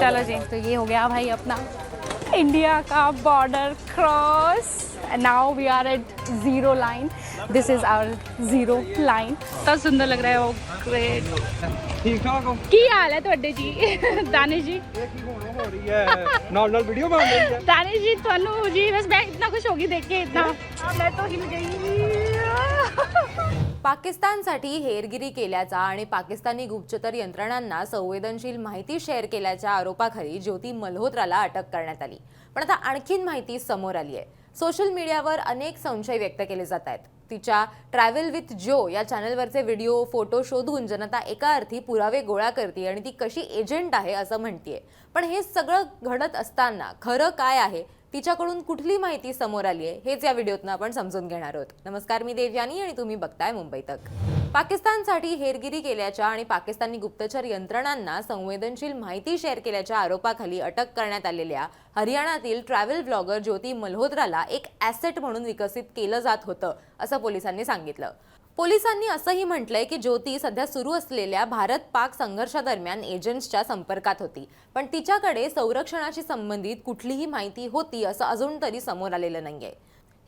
चलो जी, तो ये हो गया भाई अपना इंडिया का border cross and now we are at zero line. This is our zero line. इतना सुंदर लग रहा है. वो ग्रेट. ठीक ठाक हो? की हाल है ਤੁਹਾਡੇ ਜੀ? दानिश जी ਇਹ ਕੀ ਹੋ ਰਹੀ ਹੈ? ਨਾਲ ਵੀਡੀਓ ਬਣ ਰਹੀ ਹੈ? दानिश जी ਤੁਹਾਨੂੰ जी बस मैं इतना खुश होगी देख के. इतना मैं तो हिल गई. पाकिस्तानसाठी हेरगिरी केल्याचा आणि पाकिस्तानी गुप्तचर यंत्रणांना संवेदनशील माहिती शेअर केल्याच्या आरोपाखाली ज्योती मल्होत्राला अटक करण्यात आली. पण आता आणखीन माहिती समोर आली आहे. सोशल मीडियावर अनेक संशय व्यक्त केले जात आहेत. तिच्या ट्रॅव्हल विथ जो या चॅनलवरचे व्हिडिओ फोटो शोधून जनता एका अर्थी पुरावे गोळा करते आणि ती कशी एजंट आहे असं म्हणतीये. पण हे सगळं घडत असताना खरं काय आहे, तिच्याकडून कुठली माहिती समोर आली आहे, हेच या व्हिडिओतून आपण समजून घेणार आहोत. नमस्कार, मी देवयानी आणि तुम्ही बघताय मुंबई तक. पाकिस्तानसाठी हेरगिरी केल्याच्या आणि पाकिस्तानी गुप्तचर यंत्रणांना संवेदनशील माहिती शेअर केल्याच्या आरोपाखाली अटक करण्यात आलेल्या हरियाणातील ट्रॅव्हल ब्लॉगर ज्योती मल्होत्राला एक ॲसेट म्हणून विकसित केलं जात होतं असं पोलिसांनी सांगितलं. पोलिसांनी असंही म्हटलंय की ज्योती सध्या सुरू असलेल्या भारत-पाक संघर्षादरम्यान एजंट्सच्या संपर्कात होती, पण तिच्याकडे संरक्षणाशी संबंधित कुठलीही माहिती होती असं अजून तरी समोर आलेलं नाहीये.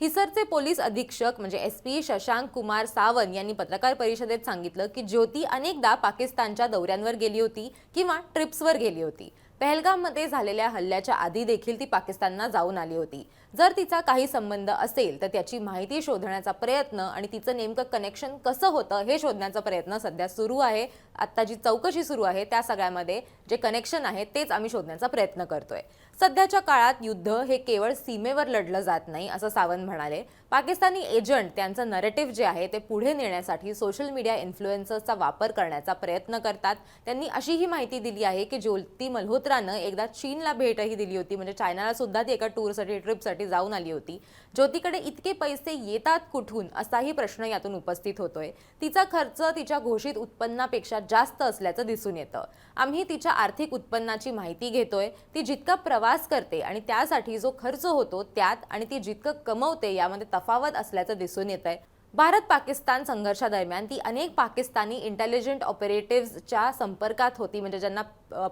हिसरचे पोलीस अधीक्षक म्हणजे SP शशांक कुमार सावंत यांनी पत्रकार परिषदेत सांगितलं की ज्योती अनेकदा पाकिस्तानच्या दौऱ्यांवर गेली होती किंवा ट्रिप्सवर गेली होती. पहलगाममध्ये झालेल्या हल्ल्याच्या आधी देखील ती पाकिस्तानला जाऊन आली होती. जर तिचा काही संबंध असेल तर त्याची माहिती शोधण्याचा प्रयत्न आणि तिचं नेमकं कनेक्शन कसं होतं हे शोधण्याचा प्रयत्न सध्या सुरू आहे. आता जी चौकशी सुरू आहे त्या सगळ्यामध्ये जे कनेक्शन आहे तेच आम्ही शोधण्याचा प्रयत्न करतोय. सध्याच्या काळात युद्ध हे केवळ सीमेवर लढलं जात नाही असं सावंत म्हणाले. पाकिस्तानी एजंट त्यांचं नरेटिव्ह जे आहे ते पुढे नेण्यासाठी सोशल मीडिया इन्फ्लुएन्सर्सचा वापर करण्याचा प्रयत्न करतात. त्यांनी अशीही माहिती दिली आहे की ज्योती मल्होत्रानं एकदा चीनला भेटही दिली होती, म्हणजे चायनाला सुद्धा ती एका टूरसाठी ट्रिपसाठी जाऊन आली होती. ज्योतीकडे इतके पैसे येतात कुठून असाही प्रश्न यातून उपस्थित होतोय. तिचा खर्च तिच्या घोषित उत्पन्नापेक्षा जास्त असल्याचं दिसून येतं. आम्ही तिच्या आर्थिक उत्पन्नाची माहिती घेतोय. ती जितका प्रवास करते आणि त्यासाठी जो खर्च होतो त्यात आणि ती जितकं कमवते यामध्ये तफावत असल्याचं दिसून येतंय. भारत-पाकिस्तान संघर्षादरम्यान ती अनेक पाकिस्तानी इंटेलिजंट ऑपरेटिव्हच्या संपर्कात होती, म्हणजे ज्यांना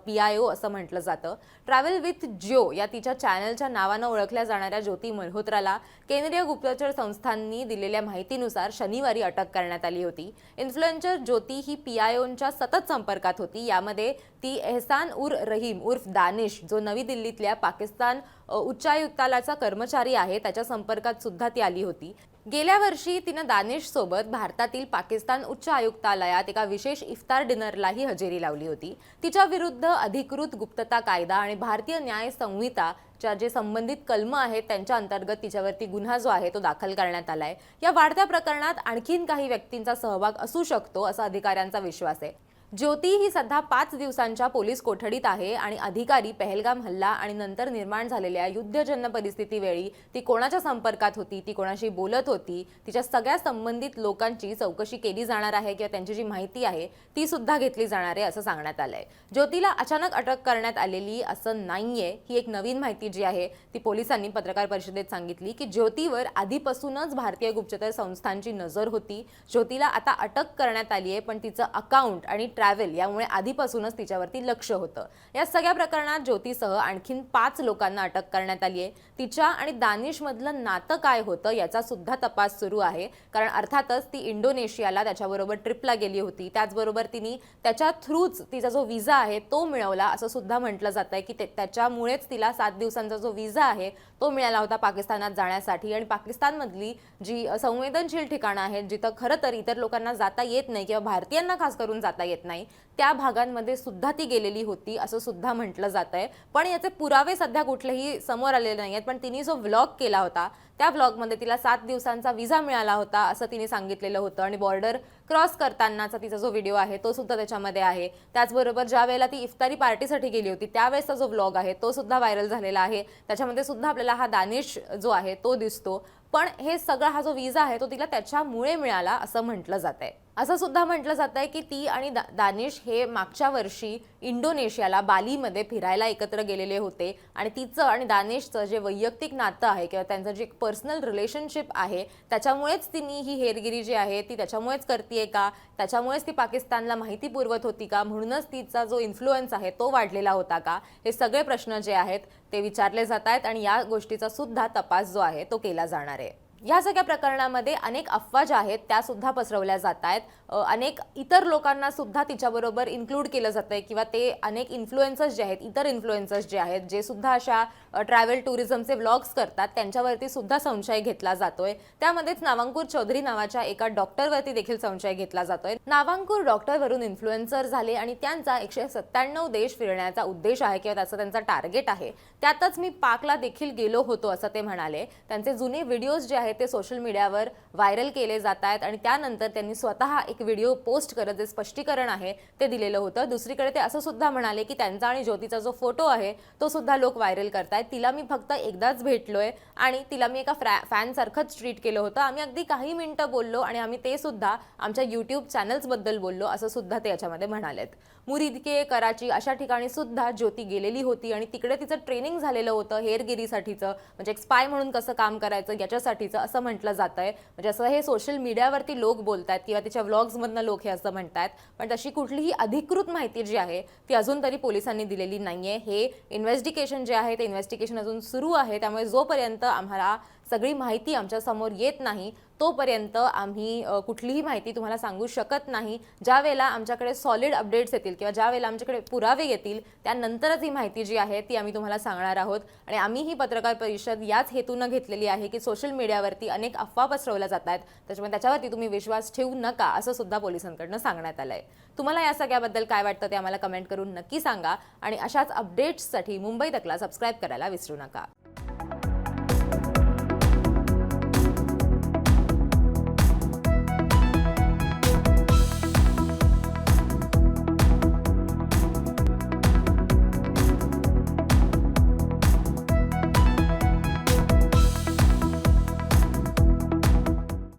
PIO असं म्हटलं जातं. ट्रॅव्हल विथ जो या तिच्या चॅनलच्या नावानं ओळखल्या जाणाऱ्या ज्योती मल्होत्राला केंद्रीय गुप्तचर संस्थांनी दिलेल्या माहितीनुसार शनिवारी अटक करण्यात आली होती. इन्फ्लुएन्सर ज्योती ही PIOच्या सतत संपर्कात होती. यामध्ये ती एहसान उर रहीम उर्फ दानिश, जो नवी दिल्लीतल्या पाकिस्तान उच्चायुक्तालयाचा कर्मचारी आहे, त्याच्या संपर्कात सुद्धा ती आली होती. गेल्या वर्षी तिनं दानिश सोबत भारतातील पाकिस्तान उच्च आयुक्तालयात एका विशेष इफ्तार डिनरलाही हजेरी लावली होती. तिच्या विरुद्ध अधिकृत गुप्तता कायदा आणि भारतीय न्याय संहिताच्या जे संबंधित कलम आहेत त्यांच्या अंतर्गत तिच्यावरती गुन्हा जो आहे तो दाखल करण्यात आलाय. या वाढत्या प्रकरणात आणखीन काही व्यक्तींचा सहभाग असू शकतो असा अधिकाऱ्यांचा विश्वास आहे. ज्योती ही सध्या 5 दिवसांच्या पोलीस कोठडीत आहे आणि अधिकारी पहलगाम हल्ला आणि नंतर निर्माण झालेल्या युद्धजन्य परिस्थितीवेळी ती कोणाच्या संपर्कात होती, ती कोणाशी बोलत होती, तिच्या सगळ्या संबंधित लोकांची चौकशी केली जाणार आहे किंवा त्यांची जी माहिती आहे ती सुद्धा घेतली जाणार आहे असं सांगण्यात आलंय. ज्योतीला अचानक अटक करण्यात आलेली असं नाहीये. ही एक नवीन माहिती जी आहे ती पोलिसांनी पत्रकार परिषदेत सांगितली की ज्योतीवर आधीपासूनच भारतीय गुप्तचर संस्थांची नजर होती. ज्योतीला आता अटक करण्यात आली आहे, पण तिचं अकाउंट आणि ट्रॅव्हल यामुळे आधीपासूनच तिच्यावरती लक्ष होतं. या सगळ्या प्रकरणात ज्योतीसह आणखीन 5 लोकांना अटक करण्यात आली आहे. तिच्या आणि दानिश मधलं नातं काय होतं याचा सुद्धा तपास सुरू आहे, कारण अर्थातच ती इंडोनेशियाला त्याच्याबरोबर ट्रिपला गेली होती. त्याचबरोबर तिने त्याच्या थ्रूच तिचा जो व्हिसा आहे तो मिळवला असं सुद्धा म्हटलं जातंय की त्याच्यामुळेच तिला 7 दिवसांचा जो व्हिसा आहे तो मिळाला होता पाकिस्तानात जाण्यासाठी. आणि पाकिस्तानमधली जी संवेदनशील ठिकाणं आहेत जिथं खरं तर इतर लोकांना जाता येत नाही किंवा भारतीयांना खास करून जाता येत नाही त्या भागांमध्ये सुद्धा ती गेलेली होती असं सुद्धा म्हटलं जातंय. पण याचे पुरावे सध्या कुठलेही समोर आलेले नाहीयेत. पण तिने जो व्लॉग केला होता त्या व्लॉगमध्ये तिला 7 दिवसांचा व्हिसा मिळाला होता असं तिने सांगितलेलं होतं. आणि बॉर्डर क्रॉस करतानाचा तिचा जो व्हिडिओ आहे तो सुद्धा त्याच्यामध्ये आहे. त्याचबरोबर ज्या वेळेला ती इफ्तारी पार्टीसाठी गेली होती त्यावेळेसचा जो व्लॉग आहे तो सुद्धा व्हायरल झालेला आहे. त्याच्यामध्ये सुद्धा आपल्याला हा दानिश जो आहे तो दिसतो. पण हे सगळा हा जो व्हिसा आहे तो तिला त्याच्यामुळे मिळाला असं म्हटलं जातंय. असं सुद्धा म्हटलं जात आहे की ती आणि दानिश हे मागच्या वर्षी इंडोनेशियाला बालीमध्ये फिरायला एकत्र गेलेले होते आणि तिचं आणि दानिशचं जे वैयक्तिक नातं आहे किंवा त्यांचं जे पर्सनल रिलेशनशिप आहे त्याच्यामुळेच तिने ही हेरगिरी जी आहे ती त्याच्यामुळेच करते का, त्याच्यामुळेच ती पाकिस्तानला माहिती पुरवत होती का, म्हणूनच तिचा जो इन्फ्लुएन्स आहे तो वाढलेला होता का, हे सगळे प्रश्न जे आहेत ते विचारले जात आहेत आणि या गोष्टीचा सुद्धा तपास जो आहे तो केला जाणार आहे. या सगळ्या प्रकरणामध्ये अनेक अफवा ज्या आहेत त्या सुद्धा पसरवल्या जात आहेत. अनेक इतर लोकांना सुद्धा तिच्याबरोबर इन्क्लूड केलं जातंय किंवा ते अनेक इन्फ्लुएन्सर्स जे आहेत, इतर इन्फ्लुएन्सर्स जे आहेत जे सुद्धा अशा ट्रॅव्हल टुरिझमचे व्लॉग्स करतात त्यांच्यावरती सुद्धा संशय घेतला जातोय. त्यामध्येच नावांकुर चौधरी नावाच्या एका डॉक्टरवरती देखील संशय घेतला जातोय. नावांकुर डॉक्टरवरून इन्फ्लुएन्सर झाले आणि त्यांचा 197 देश फिरण्याचा उद्देश आहे किंवा त्याचा त्यांचा टार्गेट आहे. त्यातच मी पाकला देखील गेलो होतो असं ते म्हणाले. त्यांचे जुने व्हिडिओज जे आहेत ते सोशल मीडियावर व्हायरल केले जात आहेत आणि त्यानंतर त्यांनी स्वतः एक व्हिडिओ पोस्ट करत जे स्पष्टीकरण आहे ते दिलेलं होतं. दुसरीकडे ते असं सुद्धा म्हणाले की त्यांचा आणि ज्योतीचा जो फोटो आहे तो सुद्धा लोक व्हायरल करतायत. तिला मी फक्त एकदाच भेटलोय आणि तिला मी एका फॅन सारखंच ट्रीट केलं होतं. आम्ही अगदी काही मिनिटं बोललो आणि आम्ही ते सुद्धा आमच्या यूट्यूब चॅनल्स बद्दल बोललो असं सुद्धा ते याच्यामध्ये म्हणालेत. मुरिदके, कराची अशा ठिकाणी सुद्धा ज्योती गेलेली होती आणि तिकडे तिचं ट्रेनिंग झालेलं होतं हेरगिरीसाठीचं, म्हणजे एक स्पाय म्हणून कसं काम करायचं याच्यासाठीचं असं म्हटलं जातंय. म्हणजे असं हे सोशल मीडियावरती लोक बोलतात किंवा तिच्या व्लॉग्समधनं लोक हे असं म्हणतात, पण तशी कुठलीही अधिकृत माहिती जी आहे ती अजून तरी पोलिसांनी दिलेली नाहीये. हे इन्व्हेस्टिगेशन जे आहे ते इन्व्हेस्टिगेशन अजून सुरू आहे. त्यामुळे जोपर्यंत आम्हाला सगळी माहिती आमच्या समोर येत नाही तोपर्यंत आम्ही कुठलीही माहिती तुम्हाला सांगू शकत नाही. ज्या वेळेला आमच्याकडे सॉलिड अपडेट्स येतील किंवा ज्या वेळेला आमच्याकडे पुरावे येतील त्यानंतरच ही माहिती जी आहे ती आम्ही तुम्हाला सांगणार आहोत. आणि आम्ही ही पत्रकार परिषद याच हेतूनं घेतलेली आहे की सोशल मीडियावरती अनेक अफवा पसरवल्या जात आहेत, त्याच्यामुळे त्याच्यावरती तुम्ही विश्वास ठेवू नका असं सुद्धा पोलिसांकडनं सांगण्यात आलंय. तुम्हाला या सगळ्याबद्दल काय वाटतं ते आम्हाला कमेंट करून नक्की सांगा आणि अशाच अपडेट्ससाठी मुंबई तकला सबस्क्राईब करायला विसरू नका.